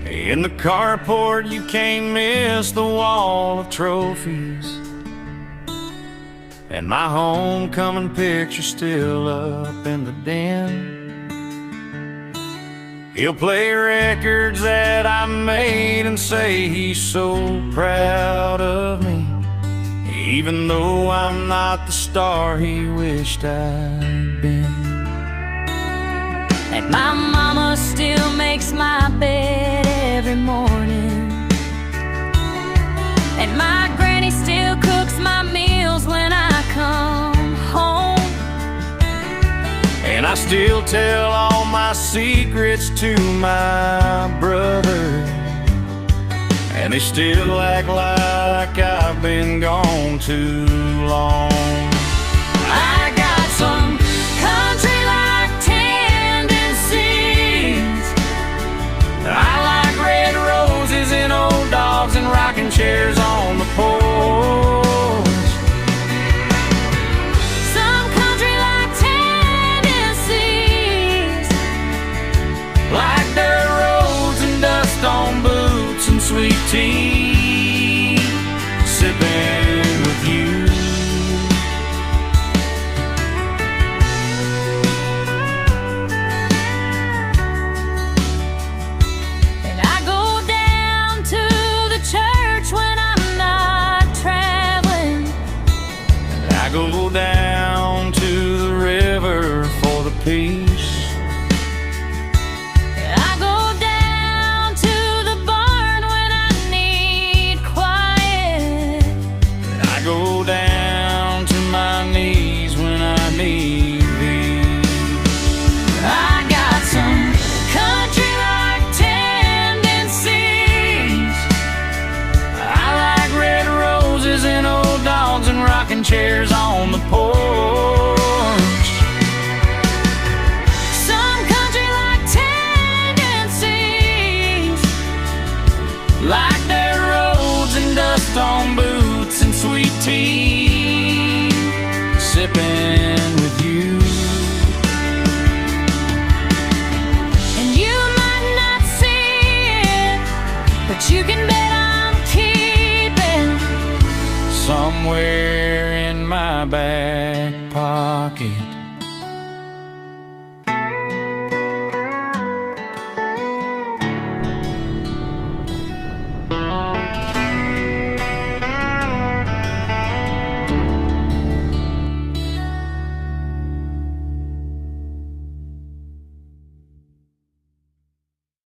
In the carport you can't miss the wall of trophies, and my homecoming picture still up in the den. He'll play records that I made and say he's so proud of me, even though I'm not the star he wished I'd been. And my mama still makes my bed every morning, and my granny still cooks my meals when I come home. And I still tell all my secrets to my brother, and they still act like I've been gone too long. I got some country-like tendencies. I like red roses and old dogs and rocking chairs on the porch. Some country-like tendencies, Like dirt roads and dust on boots and sweet tea, sipping with you. and I go down to the church when I'm not traveling. I go down to the river for the peace. I go down to the barn when I need quiet. I go down to my knees when I need thee. I got some country-like tendencies. I like red roses and old dogs and rocking chairs on the porch. Some country-like tendencies, Like dirt roads and dust on boots and sweet tea, sipping with you. and you might not see it, but you can bet I'm keeping Somewhere in my back pocket